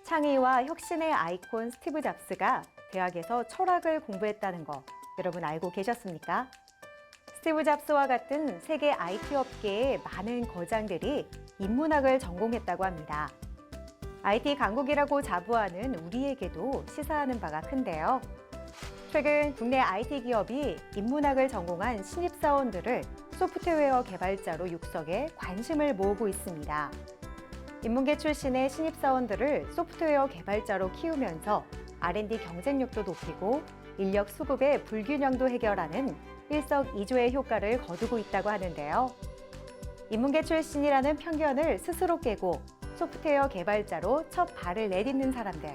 창의와 혁신의 아이콘 스티브 잡스가 대학에서 철학을 공부했다는 거 여러분 알고 계셨습니까? 스티브 잡스와 같은 세계 IT 업계의 많은 거장들이 인문학을 전공했다고 합니다. IT 강국이라고 자부하는 우리에게도 시사하는 바가 큰데요. 최근 국내 IT 기업이 인문학을 전공한 신입사원들을 소프트웨어 개발자로 육성해 관심을 모으고 있습니다. 인문계 출신의 신입사원들을 소프트웨어 개발자로 키우면서 R&D 경쟁력도 높이고 인력 수급의 불균형도 해결하는 일석이조의 효과를 거두고 있다고 하는데요. 인문계 출신이라는 편견을 스스로 깨고 소프트웨어 개발자로 첫 발을 내딛는 사람들.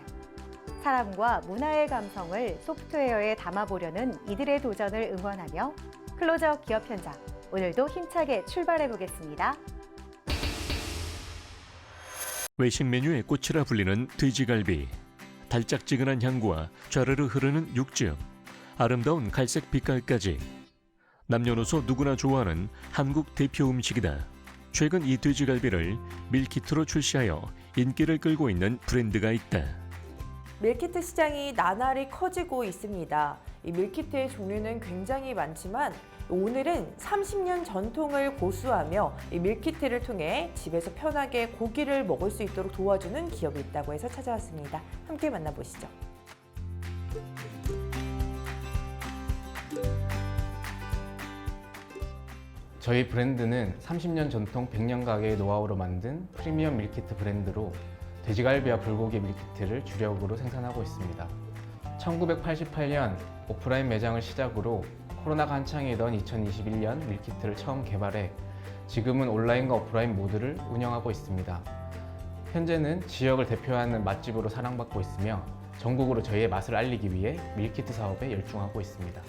사람과 문화의 감성을 소프트웨어에 담아보려는 이들의 도전을 응원하며 클로즈업 기업 현장, 오늘도 힘차게 출발해 보겠습니다. 외식 메뉴의 꽃이라 불리는 돼지갈비, 달짝지근한 향과 좌르르 흐르는 육즙, 아름다운 갈색 빛깔까지 남녀노소 누구나 좋아하는 한국 대표 음식이다. 최근 이 돼지갈비를 밀키트로 출시하여 인기를 끌고 있는 브랜드가 있다. 밀키트 시장이 나날이 커지고 있습니다. 이 밀키트의 종류는 굉장히 많지만 오늘은 30년 전통을 고수하며 이 밀키트를 통해 집에서 편하게 고기를 먹을 수 있도록 도와주는 기업이 있다고 해서 찾아왔습니다. 함께 만나보시죠. 저희 브랜드는 30년 전통 100년 가게의 노하우로 만든 프리미엄 밀키트 브랜드로 돼지갈비와 불고기 밀키트를 주력으로 생산하고 있습니다. 1988년 오프라인 매장을 시작으로 코로나가 한창이던 2021년 밀키트를 처음 개발해 지금은 온라인과 오프라인 모두를 운영하고 있습니다. 현재는 지역을 대표하는 맛집으로 사랑받고 있으며 전국으로 저희의 맛을 알리기 위해 밀키트 사업에 열중하고 있습니다.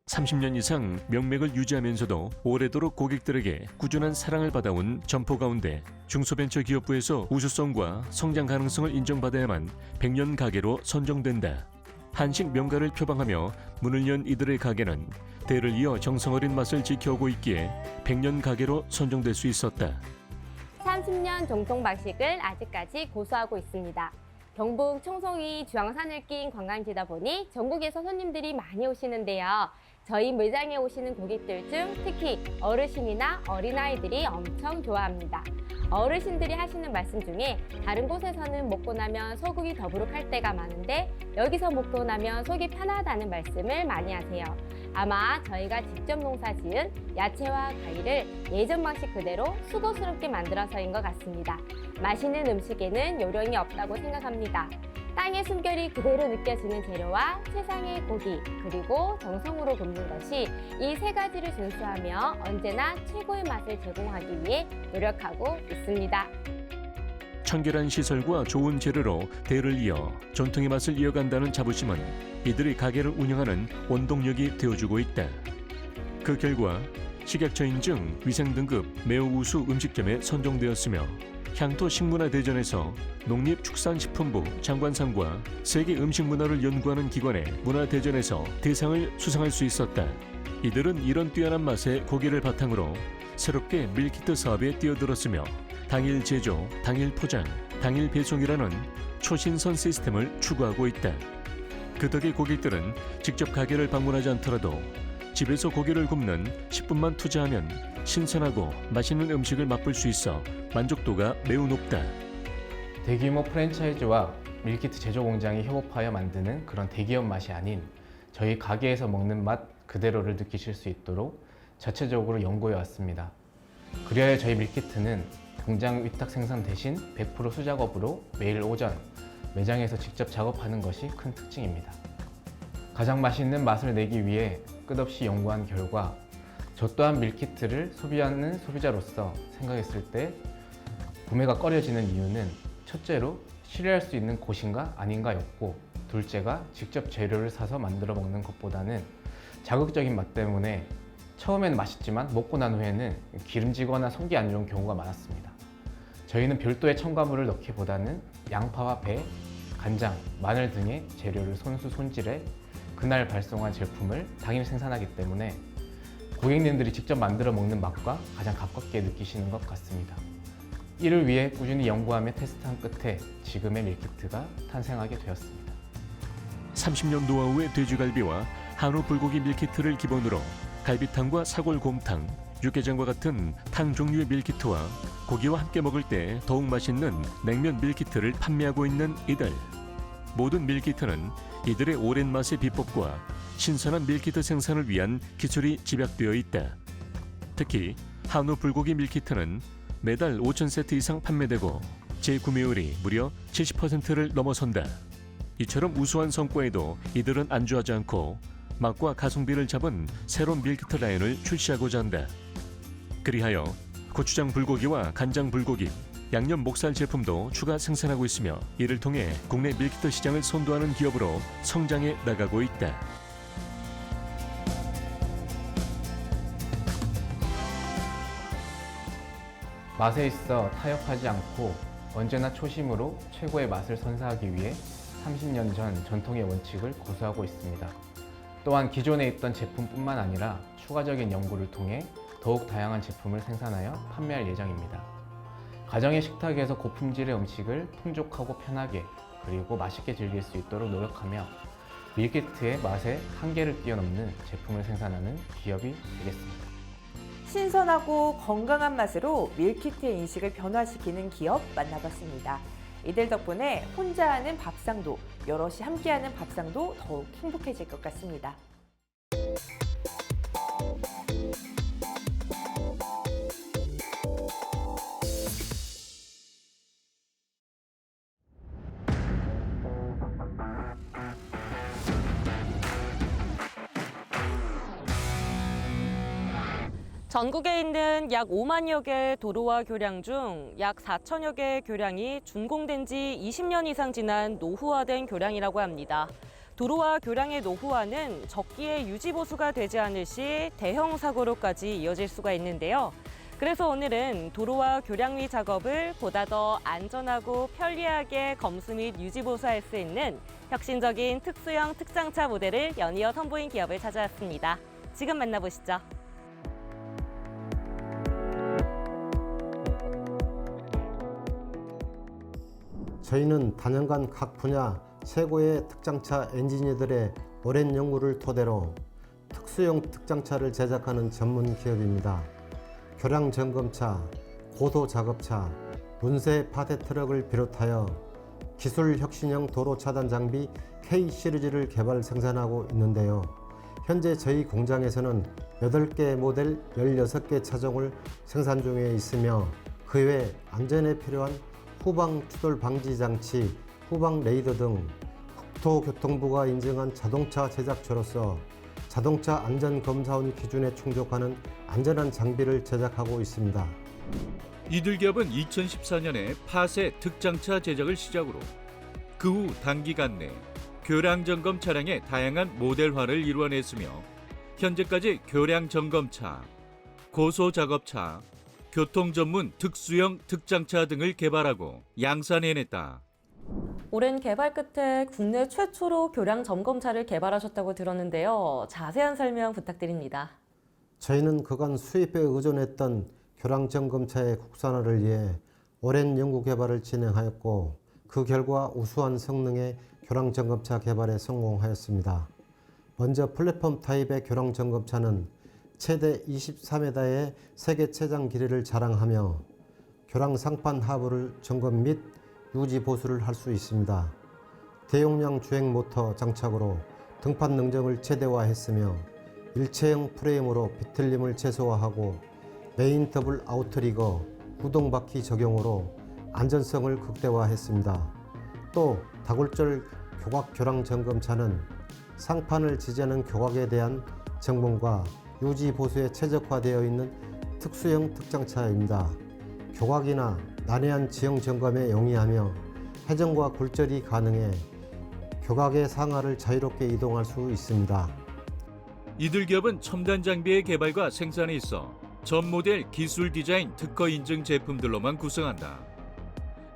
30년 이상 명맥을 유지하면서도 오래도록 고객들에게 꾸준한 사랑을 받아온 점포 가운데 중소벤처기업부에서 우수성과 성장 가능성을 인정받아야만 100년 가게로 선정된다. 한식 명가를 표방하며 문을 연 이들의 가게는 대를 이어 정성어린 맛을 지켜오고 있기에 100년 가게로 선정될 수 있었다. 30년 정통 방식을 아직까지 고수하고 있습니다. 경북 청송이 주황산을 낀 관광지다 보니 전국에서 손님들이 많이 오시는데요. 저희 매장에 오시는 고객들 중 특히 어르신이나 어린아이들이 엄청 좋아합니다. 어르신들이 하시는 말씀 중에 다른 곳에서는 먹고 나면 속이 더부룩할 때가 많은데 여기서 먹고 나면 속이 편하다는 말씀을 많이 하세요. 아마 저희가 직접 농사 지은 야채와 과일을 예전 방식 그대로 수고스럽게 만들어서인 것 같습니다. 맛있는 음식에는 요령이 없다고 생각합니다. 땅의 숨결이 그대로 느껴지는 재료와 최상의 고기, 그리고 정성으로 굽는 것이 이 세 가지를 준수하며 언제나 최고의 맛을 제공하기 위해 노력하고 있습니다. 청결한 시설과 좋은 재료로 대를 이어 전통의 맛을 이어간다는 자부심은 이들이 가게를 운영하는 원동력이 되어주고 있다. 그 결과 식약처 인증 위생등급 매우 우수 음식점에 선정되었으며 향토식문화대전에서 농립축산식품부 장관상과 세계음식문화를 연구하는 기관의 문화대전에서 대상을 수상할 수 있었다. 이들은 이런 뛰어난 맛의 고기를 바탕으로 새롭게 밀키트 사업에 뛰어들었으며 당일 제조, 당일 포장, 당일 배송이라는 초신선 시스템을 추구하고 있다. 그 덕에 고객들은 직접 가게를 방문하지 않더라도 집에서 고기를 굽는 10분만 투자하면 신선하고 맛있는 음식을 맛볼 수 있어 만족도가 매우 높다. 대규모 프랜차이즈와 밀키트 제조 공장이 협업하여 만드는 그런 대기업 맛이 아닌 저희 가게에서 먹는 맛 그대로를 느끼실 수 있도록 자체적으로 연구해 왔습니다. 그리하여 저희 밀키트는 공장 위탁 생산 대신 100% 수작업으로 매일 오전 매장에서 직접 작업하는 것이 큰 특징입니다. 가장 맛있는 맛을 내기 위해 끝없이 연구한 결과 저 또한 밀키트를 소비하는 소비자로서 생각했을 때 구매가 꺼려지는 이유는 첫째로 신뢰할 수 있는 곳인가 아닌가였고, 둘째가 직접 재료를 사서 만들어 먹는 것보다는 자극적인 맛 때문에 처음에는 맛있지만 먹고 난 후에는 기름지거나 속이 안 좋은 경우가 많았습니다. 저희는 별도의 첨가물을 넣기보다는 양파와 배, 간장, 마늘 등의 재료를 손수 손질해 그날 발송한 제품을 당일 생산하기 때문에 고객님들이 직접 만들어 먹는 맛과 가장 가깝게 느끼시는 것 같습니다. 이를 위해 꾸준히 연구하며 테스트한 끝에 지금의 밀키트가 탄생하게 되었습니다. 30년 노하우의 돼지갈비와 한우 불고기 밀키트를 기본으로 갈비탕과 사골곰탕, 육개장과 같은 탕 종류의 밀키트와 고기와 함께 먹을 때 더욱 맛있는 냉면 밀키트를 판매하고 있는 이들. 모든 밀키트는 이들의 오랜 맛의 비법과 신선한 밀키트 생산을 위한 기술이 집약되어 있다. 특히 한우 불고기 밀키트는 매달 5,000세트 이상 판매되고 재구매율이 무려 70%를 넘어선다. 이처럼 우수한 성과에도 이들은 안주하지 않고 맛과 가성비를 잡은 새로운 밀키트 라인을 출시하고자 한다. 그리하여 고추장 불고기와 간장 불고기, 양념 목살 제품도 추가 생산하고 있으며 이를 통해 국내 밀키트 시장을 선도하는 기업으로 성장해 나가고 있다. 맛에 있어 타협하지 않고 언제나 초심으로 최고의 맛을 선사하기 위해 30년 전 전통의 원칙을 고수하고 있습니다. 또한 기존에 있던 제품뿐만 아니라 추가적인 연구를 통해 더욱 다양한 제품을 생산하여 판매할 예정입니다. 가정의 식탁에서 고품질의 음식을 풍족하고 편하게 그리고 맛있게 즐길 수 있도록 노력하며 밀키트의 맛에 한계를 뛰어넘는 제품을 생산하는 기업이 되겠습니다. 신선하고 건강한 맛으로 밀키트의 인식을 변화시키는 기업 만나봤습니다. 이들 덕분에 혼자 하는 밥상도, 여럿이 함께하는 밥상도 더욱 행복해질 것 같습니다. 전국에 있는 약 5만여 개의 도로와 교량 중 약 4천여 개의 교량이 준공된 지 20년 이상 지난 노후화된 교량이라고 합니다. 도로와 교량의 노후화는 적기에 유지 보수가 되지 않을 시 대형 사고로까지 이어질 수가 있는데요. 그래서 오늘은 도로와 교량 위 작업을 보다 더 안전하고 편리하게 검수 및 유지 보수할 수 있는 혁신적인 특수형 특장차 모델을 연이어 선보인 기업을 찾아왔습니다. 지금 만나보시죠. 저희는 단연간 각 분야 최고의 특장차 엔지니어들의 오랜 연구를 토대로 특수형 특장차를 제작하는 전문 기업입니다. 교량 점검차, 고도 작업차, 문세 파대 트럭을 비롯하여 기술 혁신형 도로 차단 장비 K 시리즈를 개발 생산하고 있는데요. 현재 저희 공장에서는 8개 모델 16개 차종을 생산 중에 있으며 그 외 안전에 필요한 후방 추돌 방지 장치, 후방 레이더 등 국토교통부가 인증한 자동차 제작처로서 자동차 안전검사원 기준에 충족하는 안전한 장비를 제작하고 있습니다. 이들 기업은 2014년에 파세 특장차 제작을 시작으로 그 후 단기간 내 교량 점검 차량의 다양한 모델화를 이루어냈으며 현재까지 교량 점검차, 고소 작업차, 교통 전문 특수형 특장차 등을 개발하고 양산해냈다. 오랜 개발 끝에 국내 최초로 교량 점검차를 개발하셨다고 들었는데요. 자세한 설명 부탁드립니다. 저희는 그간 수입에 의존했던 교량 점검차의 국산화를 위해 오랜 연구 개발을 진행하였고 그 결과 우수한 성능의 교량 점검차 개발에 성공하였습니다. 먼저 플랫폼 타입의 교량 점검차는 최대 23m의 세계 최장 길이를 자랑하며 교량 상판 하부를 점검 및 유지 보수를 할 수 있습니다. 대용량 주행 모터 장착으로 등판 능정을 최대화했으며 일체형 프레임으로 비틀림을 최소화하고 메인 더블 아웃트리거 구동 바퀴 적용으로 안전성을 극대화했습니다. 또 다굴절 교각 교량 점검차는 상판을 지지하는 교각에 대한 점검과 유지 보수에 최적화되어 있는 특수형 특장차입니다. 교각이나 난해한 지형 점검에 용이하며 회전과 굴절이 가능해 교각의 상하를 자유롭게 이동할 수 있습니다. 이들 기업은 첨단 장비의 개발과 생산에 있어 전 모델 기술 디자인 특허 인증 제품들로만 구성한다.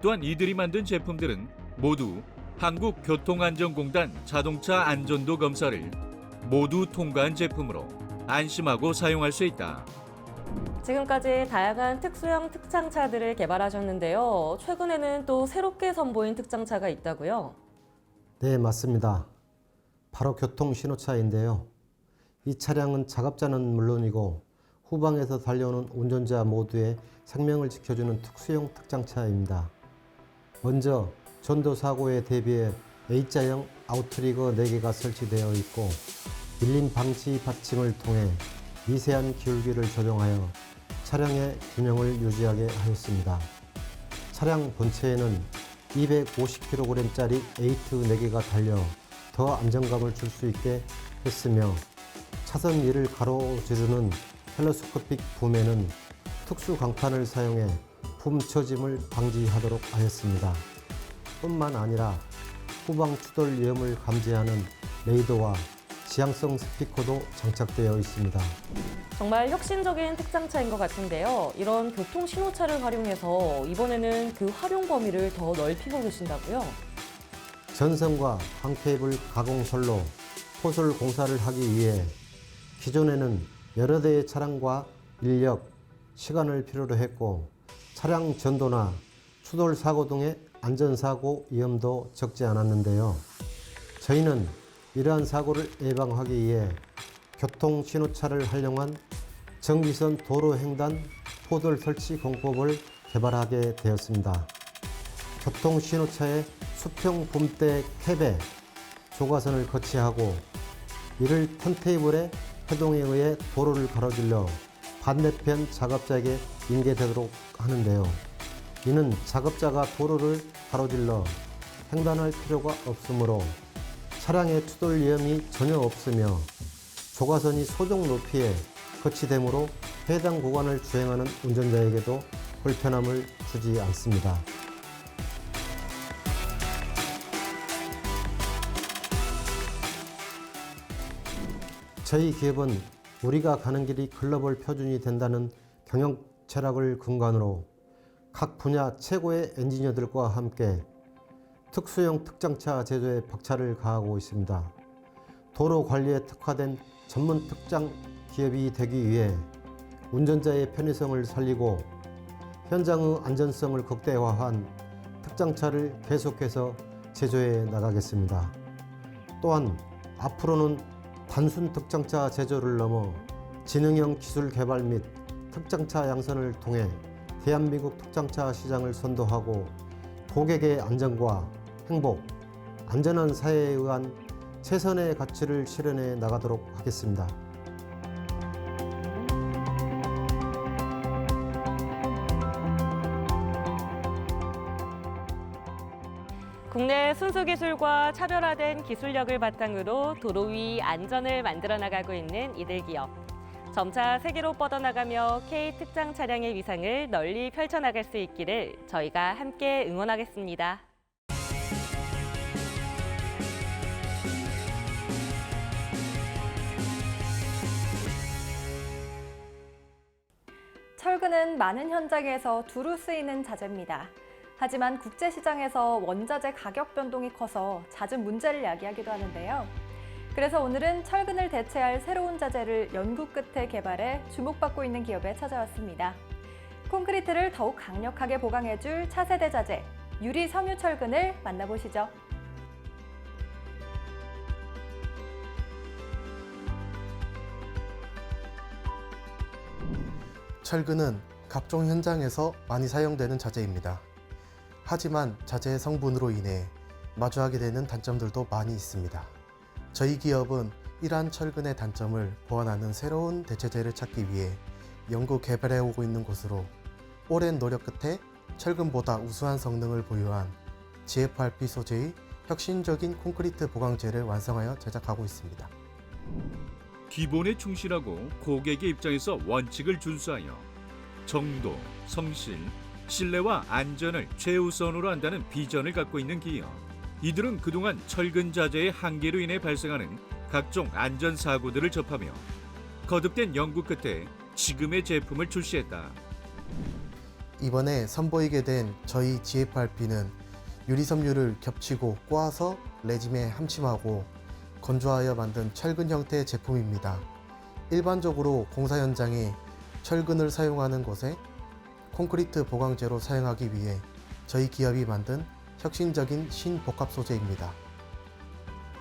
또한 이들이 만든 제품들은 모두 한국교통안전공단 자동차 안전도 검사를 모두 통과한 제품으로 안심하고 사용할 수 있다. 지금까지 다양한 특수형 특장차들을 개발하셨는데요. 최근에는 또 새롭게 선보인 특장차가 있다고요? 네, 맞습니다. 바로 교통신호차인데요. 이 차량은 작업자는 물론이고 후방에서 달려오는 운전자 모두의 생명을 지켜주는 특수형 특장차입니다. 먼저 전도사고에 대비해 A자형 아웃트리거 4개가 설치되어 있고 밀림 방지 받침을 통해 미세한 기울기를 조정하여 차량의 균형을 유지하게 하였습니다. 차량 본체에는 250kg짜리 에이트 4개가 달려 더 안정감을 줄 수 있게 했으며 차선 위를 가로지르는 텔레스코픽 붐에는 특수 강판을 사용해 붐 처짐을 방지하도록 하였습니다. 뿐만 아니라 후방 추돌 위험을 감지하는 레이더와 지향성 스피커도 장착되어 있습니다. 정말 혁신적인 특장차인 것 같은데요. 이런 교통 신호차를 활용해서 이번에는 그 활용 범위를 더 넓히고 계신다고요? 전선과 항케이블 가공설로 포솔 공사를 하기 위해 기존에는 여러 대의 차량과 인력, 시간을 필요로 했고 차량 전도나 추돌 사고 등의 안전사고 위험도 적지 않았는데요. 저희는 이러한 사고를 예방하기 위해 교통신호차를 활용한 정비선 도로횡단 포돌 설치 공법을 개발하게 되었습니다. 교통신호차에 수평 붐대 캡에 조과선을 거치하고 이를 턴테이블의 회동에 의해 도로를 가로질러 반대편 작업자에게 인계되도록 하는데요. 이는 작업자가 도로를 가로질러 횡단할 필요가 없으므로 차량의 추돌 위험이 전혀 없으며 조과선이 소정 높이에 거치되므로 해당 구간을 주행하는 운전자에게도 불편함을 주지 않습니다. 저희 기업은 우리가 가는 길이 글로벌 표준이 된다는 경영 철학을 근간으로 각 분야 최고의 엔지니어들과 함께 특수형 특장차 제조에 박차를 가하고 있습니다. 도로 관리에 특화된 전문 특장 기업이 되기 위해 운전자의 편의성을 살리고 현장의 안전성을 극대화한 특장차를 계속해서 제조해 나가겠습니다. 또한 앞으로는 단순 특장차 제조를 넘어 지능형 기술 개발 및 특장차 양산을 통해 대한민국 특장차 시장을 선도하고 고객의 안전과 행복, 안전한 사회에 의한 최선의 가치를 실현해 나가도록 하겠습니다. 국내 순수 기술과 차별화된 기술력을 바탕으로 도로 위 안전을 만들어 나가고 있는 이들 기업. 점차 세계로 뻗어나가며 K 특장 차량의 위상을 널리 펼쳐나갈 수 있기를 저희가 함께 응원하겠습니다. 철근은 많은 현장에서 두루 쓰이는 자재입니다. 하지만 국제시장에서 원자재 가격 변동이 커서 잦은 문제를 야기하기도 하는데요. 그래서 오늘은 철근을 대체할 새로운 자재를 연구 끝에 개발해 주목받고 있는 기업에 찾아왔습니다. 콘크리트를 더욱 강력하게 보강해줄 차세대 자재, 유리 섬유 철근을 만나보시죠. 철근은 각종 현장에서 많이 사용되는 자재입니다. 하지만 자재의 성분으로 인해 마주하게 되는 단점들도 많이 있습니다. 저희 기업은 이러한 철근의 단점을 보완하는 새로운 대체제를 찾기 위해 연구 개발해 오고 있는 곳으로 오랜 노력 끝에 철근보다 우수한 성능을 보유한 GFRP 소재의 혁신적인 콘크리트 보강재를 완성하여 제작하고 있습니다. 기본에 충실하고 고객의 입장에서 원칙을 준수하여 정도, 성실, 신뢰와 안전을 최우선으로 한다는 비전을 갖고 있는 기업. 이들은 그동안 철근 자재의 한계로 인해 발생하는 각종 안전사고들을 접하며 거듭된 연구 끝에 지금의 제품을 출시했다. 이번에 선보이게 된 저희 GFRP는 유리섬유를 겹치고 꼬아서 레짐에 함침하고 건조하여 만든 철근 형태의 제품입니다. 일반적으로 공사 현장에 철근을 사용하는 곳에 콘크리트 보강제로 사용하기 위해 저희 기업이 만든 혁신적인 신복합 소재입니다.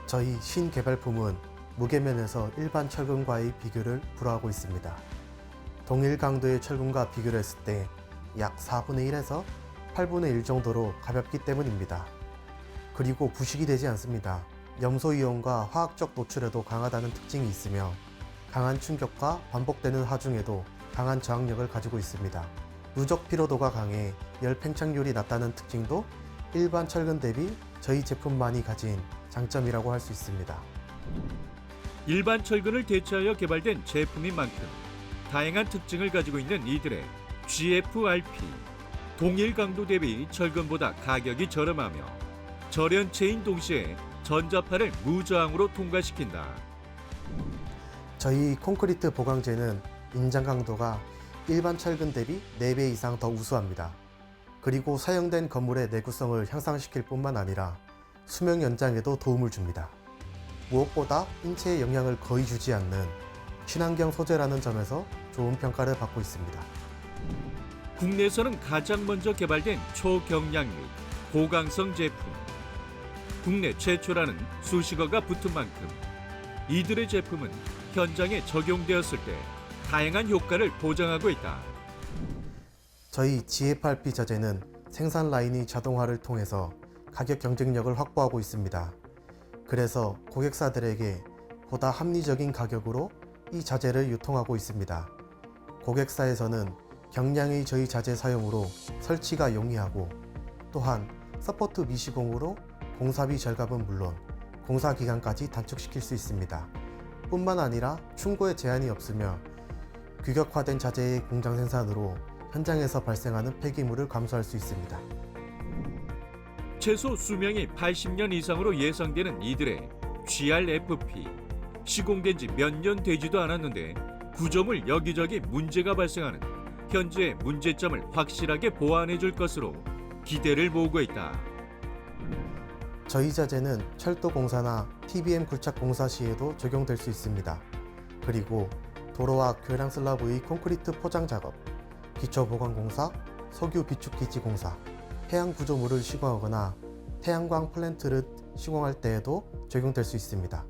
저희 신개발품은 무게면에서 일반 철근과의 비교를 불허하고 있습니다. 동일 강도의 철근과 비교를 했을 때 약 4분의 1에서 8분의 1 정도로 가볍기 때문입니다. 그리고 부식이 되지 않습니다. 염소이온과 화학적 노출에도 강하다는 특징이 있으며 강한 충격과 반복되는 하중에도 강한 저항력을 가지고 있습니다. 누적 피로도가 강해 열 팽창률이 낮다는 특징도 일반 철근 대비 저희 제품만이 가진 장점이라고 할 수 있습니다. 일반 철근을 대체하여 개발된 제품인 만큼 다양한 특징을 가지고 있는 이들의 GFRP, 동일 강도 대비 철근보다 가격이 저렴하며 절연체인 동시에 전자파를 무저항으로 통과시킨다. 저희 콘크리트 보강제는 인장 강도가 일반 철근 대비 4배 이상 더 우수합니다. 그리고 사용된 건물의 내구성을 향상시킬 뿐만 아니라 수명 연장에도 도움을 줍니다. 무엇보다 인체에 영향을 거의 주지 않는 친환경 소재라는 점에서 좋은 평가를 받고 있습니다. 국내에서는 가장 먼저 개발된 초경량 및 고강성 제품. 국내 최초라는 수식어가 붙은 만큼 이들의 제품은 현장에 적용되었을 때 다양한 효과를 보장하고 있다. 저희 GFRP 자재는 생산 라인이 자동화를 통해서 가격 경쟁력을 확보하고 있습니다. 그래서 고객사들에게 보다 합리적인 가격으로 이 자재를 유통하고 있습니다. 고객사에서는 경량의 저희 자재 사용으로 설치가 용이하고 또한 서포트 미시공으로 공사비 절감은 물론 공사 기간까지 단축시킬 수 있습니다. 뿐만 아니라 충고에 제한이 없으며 규격화된 자재의 공장 생산으로 현장에서 발생하는 폐기물을 감소할 수 있습니다. 최소 수명이 80년 이상으로 예상되는 이들의 GRFP. 시공된 지 몇 년 되지도 않았는데 구조물 여기저기 문제가 발생하는 현재의 문제점을 확실하게 보완해 줄 것으로 기대를 모으고 있다. 저희 자재는 철도 공사나 TBM 굴착 공사 시에도 적용될 수 있습니다. 그리고 도로와 교량 슬라브의 콘크리트 포장 작업, 기초 보강 공사, 석유 비축 기지 공사, 해양 구조물을 시공하거나 태양광 플랜트를 시공할 때에도 적용될 수 있습니다.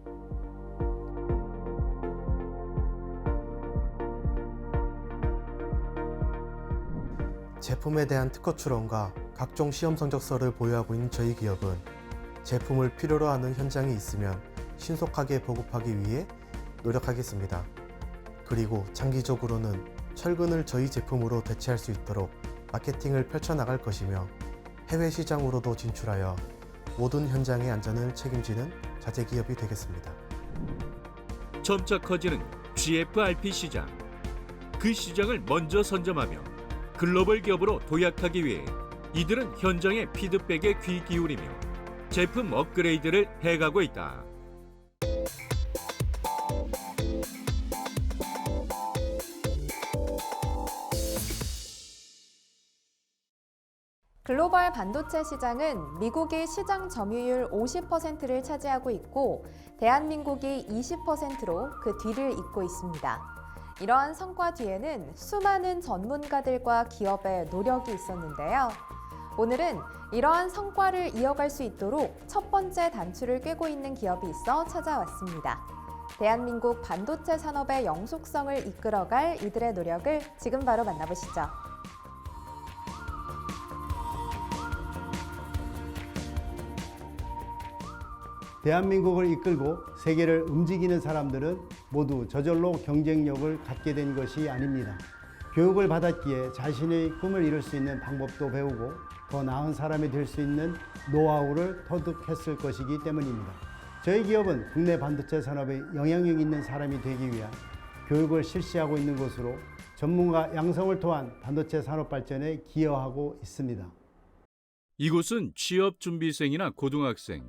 제품에 대한 특허 출원과 각종 시험 성적서를 보유하고 있는 저희 기업은 제품을 필요로 하는 현장이 있으면 신속하게 보급하기 위해 노력하겠습니다. 그리고 장기적으로는 철근을 저희 제품으로 대체할 수 있도록 마케팅을 펼쳐나갈 것이며 해외 시장으로도 진출하여 모든 현장의 안전을 책임지는 자재 기업이 되겠습니다. 점차 커지는 GFRP 시장. 그 시장을 먼저 선점하며 글로벌 기업으로 도약하기 위해 이들은 현장의 피드백에 귀 기울이며 제품 업그레이드를 해가고 있다. 글로벌 반도체 시장은 미국이 시장 점유율 50%를 차지하고 있고 대한민국이 20%로 그 뒤를 잇고 있습니다. 이러한 성과 뒤에는 수많은 전문가들과 기업의 노력이 있었는데요. 오늘은 이러한 성과를 이어갈 수 있도록 첫 번째 단추를 꿰고 있는 기업이 있어 찾아왔습니다. 대한민국 반도체 산업의 영속성을 이끌어갈 이들의 노력을 지금 바로 만나보시죠. 대한민국을 이끌고 세계를 움직이는 사람들은 모두 저절로 경쟁력을 갖게 된 것이 아닙니다. 교육을 받았기에 자신의 꿈을 이룰 수 있는 방법도 배우고 더 나은 사람이 될 수 있는 노하우를 터득했을 것이기 때문입니다. 저희 기업은 국내 반도체 산업에 영향력 있는 사람이 되기 위한 교육을 실시하고 있는 곳으로 전문가 양성을 통한 반도체 산업 발전에 기여하고 있습니다. 이곳은 취업 준비생이나 고등학생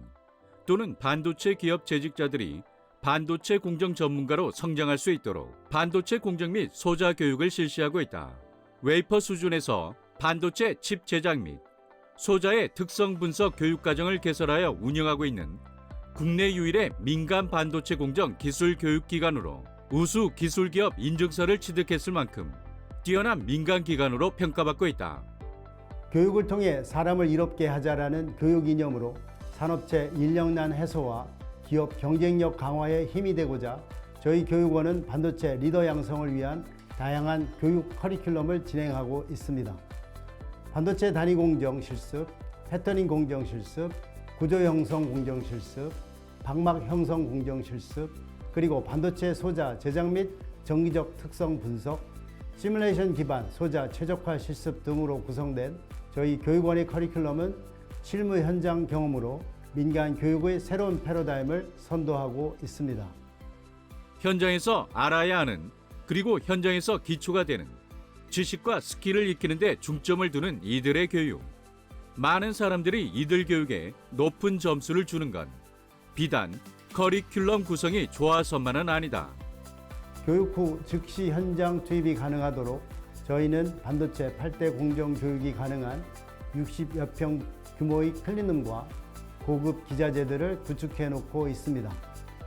또는 반도체 기업 재직자들이 반도체 공정 전문가로 성장할 수 있도록 반도체 공정 및 소자 교육을 실시하고 있다. 웨이퍼 수준에서 반도체 칩 제작 및 소자의 특성 분석 교육 과정을 개설하여 운영하고 있는 국내 유일의 민간 반도체 공정 기술 교육 기관으로 우수 기술 기업 인증서를 취득했을 만큼 뛰어난 민간 기관으로 평가받고 있다. 교육을 통해 사람을 이롭게 하자라는 교육 이념으로 산업체 인력난 해소와 기업 경쟁력 강화에 힘이 되고자 저희 교육원은 반도체 리더 양성을 위한 다양한 교육 커리큘럼을 진행하고 있습니다. 반도체 단위 공정 실습, 패터닝 공정 실습, 구조 형성 공정 실습, 방막 형성 공정 실습, 그리고 반도체 소자 제작 및 정기적 특성 분석, 시뮬레이션 기반 소자 최적화 실습 등으로 구성된 저희 교육원의 커리큘럼은 실무 현장 경험으로 민간 교육의 새로운 패러다임을 선도하고 있습니다. 현장에서 알아야 하는, 그리고 현장에서 기초가 되는 지식과 스킬을 익히는 데 중점을 두는 이들의 교육. 많은 사람들이 이들 교육에 높은 점수를 주는 건 비단 커리큘럼 구성이 좋아서만은 아니다. 교육 후 즉시 현장 투입이 가능하도록 저희는 반도체 8대 공정 교육이 가능한 60여 평 규모의 클린룸과 고급 기자재들을 구축해 놓고 있습니다.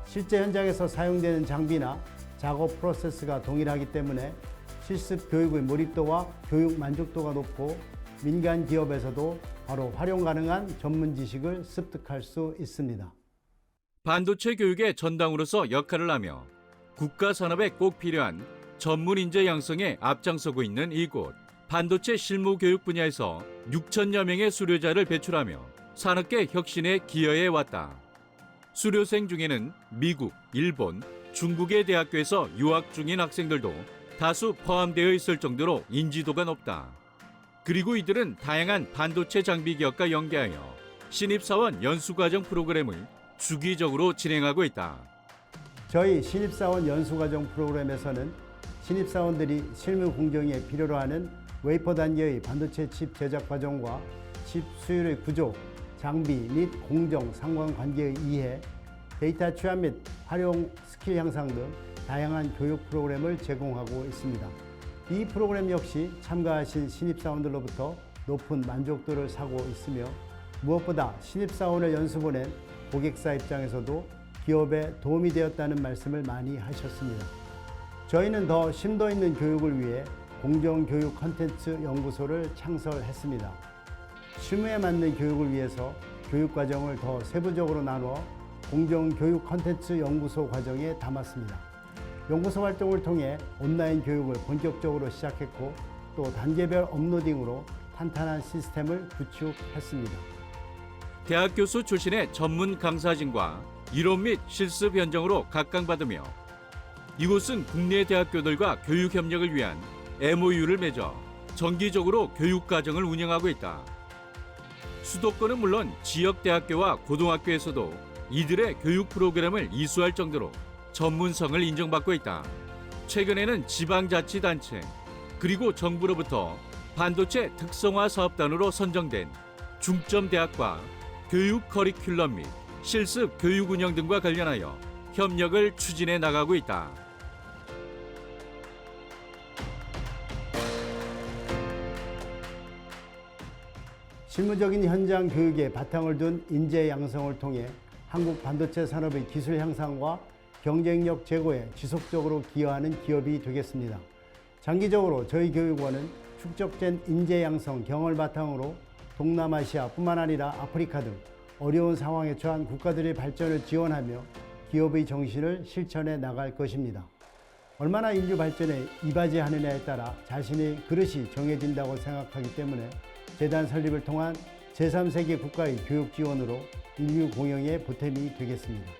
실제 현장에서 사용되는 장비나 작업 프로세스가 동일하기 때문에 실습 교육의 몰입도와 교육 만족도가 높고 민간 기업에서도 바로 활용 가능한 전문 지식을 습득할 수 있습니다. 반도체 교육의 전당으로서 역할을 하며 국가 산업에 꼭 필요한 전문 인재 양성에 앞장서고 있는 이곳. 반도체 실무 교육 분야에서 6천여 명의 수료자를 배출하며 산업계 혁신에 기여해 왔다. 수료생 중에는 미국, 일본, 중국의 대학교에서 유학 중인 학생들도 다수 포함되어 있을 정도로 인지도가 높다. 그리고 이들은 다양한 반도체 장비 기업과 연계하여 신입사원 연수과정 프로그램을 주기적으로 진행하고 있다. 저희 신입사원 연수과정 프로그램에서는 신입사원들이 실무 공정에 필요로 하는 웨이퍼 단계의 반도체 칩 제작 과정과 칩 수율의 구조, 장비 및 공정, 상관관계의 이해, 데이터 취합 및 활용 스킬 향상 등 다양한 교육 프로그램을 제공하고 있습니다. 이 프로그램 역시 참가하신 신입사원들로부터 높은 만족도를 사고 있으며 무엇보다 신입사원을 연수 보낸 고객사 입장에서도 기업에 도움이 되었다는 말씀을 많이 하셨습니다. 저희는 더 심도 있는 교육을 위해 공정교육 콘텐츠 연구소를 창설했습니다. 실무에 맞는 교육을 위해서 교육과정을 더 세부적으로 나누어 공정교육 콘텐츠 연구소 과정에 담았습니다. 연구소 활동을 통해 온라인 교육을 본격적으로 시작했고 또 단계별 업로딩으로 탄탄한 시스템을 구축했습니다. 대학 교수 출신의 전문 강사진과 이론 및 실습 현장으로 각광받으며 이곳은 국내 대학교들과 교육 협력을 위한 MOU를 맺어 정기적으로 교육과정을 운영하고 있다. 수도권은 물론 지역 대학교와 고등학교에서도 이들의 교육 프로그램을 이수할 정도로 전문성을 인정받고 있다. 최근에는 지방자치단체 그리고 정부로부터 반도체 특성화 사업단으로 선정된 중점대학과 교육 커리큘럼 및 실습 교육 운영 등과 관련하여 협력을 추진해 나가고 있다. 실무적인 현장 교육에 바탕을 둔 인재 양성을 통해 한국 반도체 산업의 기술 향상과 경쟁력 제고에 지속적으로 기여하는 기업이 되겠습니다. 장기적으로 저희 교육원은 축적된 인재 양성 경험을 바탕으로 동남아시아뿐만 아니라 아프리카 등 어려운 상황에 처한 국가들의 발전을 지원하며 기업의 정신을 실천해 나갈 것입니다. 얼마나 인류 발전에 이바지하느냐에 따라 자신의 그릇이 정해진다고 생각하기 때문에 재단 설립을 통한 제3세계 국가의 교육 지원으로 인류 공영에 보탬이 되겠습니다.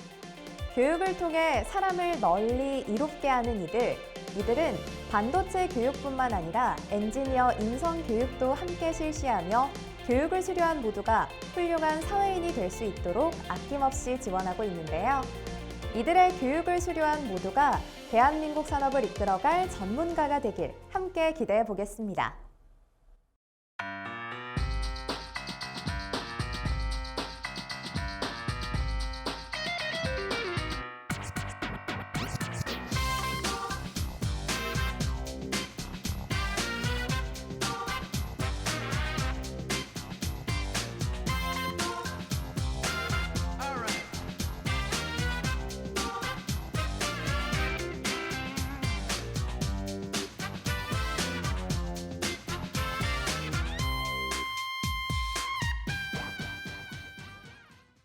교육을 통해 사람을 널리 이롭게 하는 이들은 반도체 교육뿐만 아니라 엔지니어 인성 교육도 함께 실시하며 교육을 수료한 모두가 훌륭한 사회인이 될 수 있도록 아낌없이 지원하고 있는데요. 이들의 교육을 수료한 모두가 대한민국 산업을 이끌어갈 전문가가 되길 함께 기대해 보겠습니다.